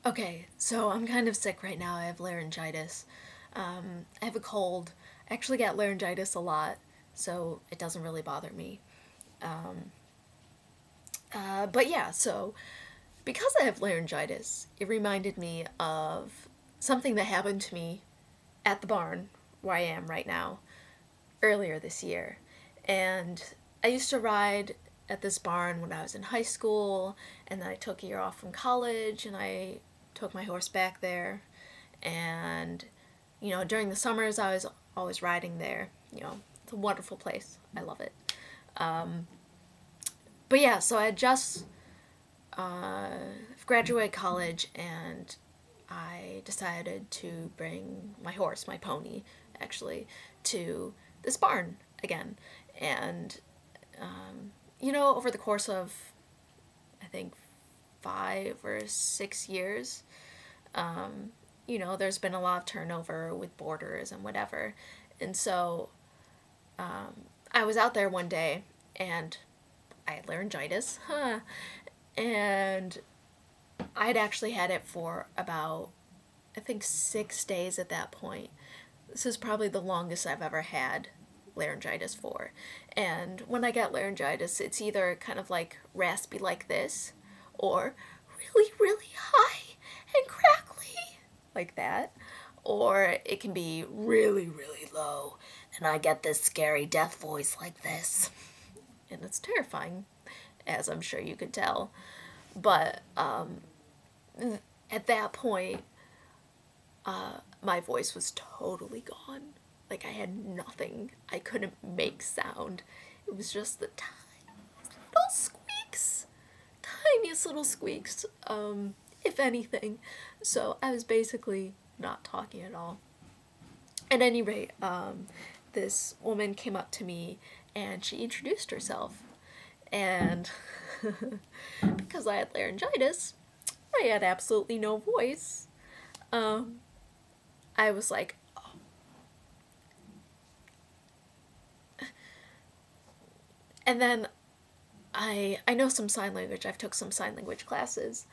Okay, so I'm kind of sick right now. I have laryngitis. I have a cold. I actually get laryngitis a lot, so it doesn't really bother me. But yeah, so because I have laryngitis, it reminded me of something that happened to me at the barn where I am right now earlier this year. And I used to ride at this barn when I was in high school, and then I took a year off from college and I took my horse back there. And, during the summers, I was always riding there. It's a wonderful place. I love it. But yeah, so I had just graduated college and I decided to bring my horse, my pony, actually, to this barn again. And, over the course of, I think, 5 or 6 years, there's been a lot of turnover with boarders and whatever. And so I was out there one day and I had laryngitis. Huh. And I'd actually had it for about, I think, 6 days at that point. This is probably the longest I've ever had laryngitis for. And when I get laryngitis, it's either kind of like raspy like this, or really, really high and crackly like that, or it can be really, really low, and I get this scary death voice like this. And it's terrifying, as I'm sure you could tell. But at that point, my voice was totally gone. Like, I had nothing. I couldn't make sound. It was just the tiniest little squeaks. Tiniest little squeaks, if anything. So I was basically not talking at all. At any rate, this woman came up to me and she introduced herself. And because I had laryngitis, I had absolutely no voice. I was like, oh. And then I know some sign language. I've took some sign language classes,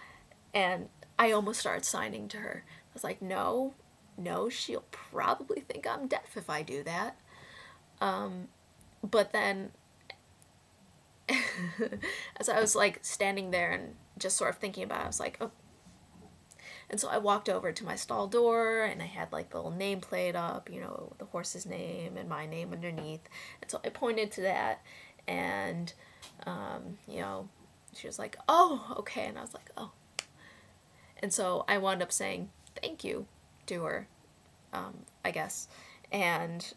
and I almost started signing to her. I was like, no, she'll probably think I'm deaf if I do that. But then, as I was like standing there and just sort of thinking about it, I was like, oh. And so I walked over to my stall door and I had like the little nameplate up, the horse's name and my name underneath. And so I pointed to that and, she was like, oh, okay. And I was like, oh. And so I wound up saying thank you to her, I guess. And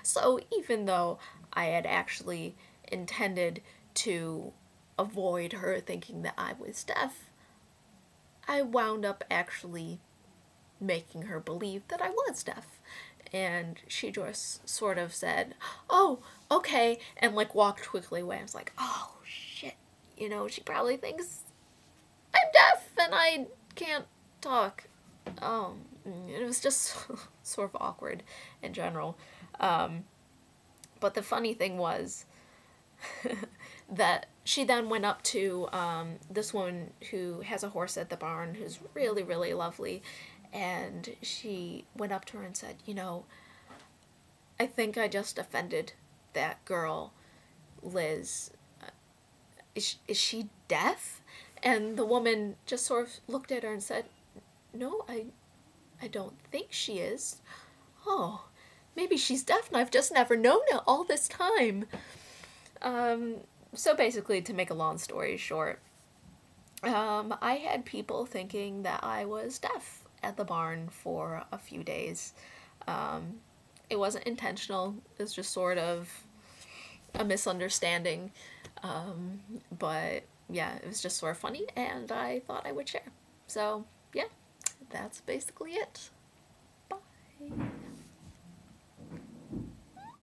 so even though I had actually intended to avoid her thinking that I was deaf, I wound up actually making her believe that I was deaf. And she just sort of said, oh, okay, and like walked quickly away. I was like, oh, shit, she probably thinks I'm deaf and I can't talk. It was just sort of awkward in general. But the funny thing was that she then went up to this woman who has a horse at the barn who's really, really lovely. And she went up to her and said, I think I just offended that girl, Liz. Is she deaf? And the woman just sort of looked at her and said, no, I don't think she is. Oh, maybe she's deaf and I've just never known it all this time. So basically, to make a long story short, I had people thinking that I was deaf at the barn for a few days. It wasn't intentional. It was just sort of a misunderstanding. But yeah, it was just sort of funny, and I thought I would share. So yeah, that's basically it.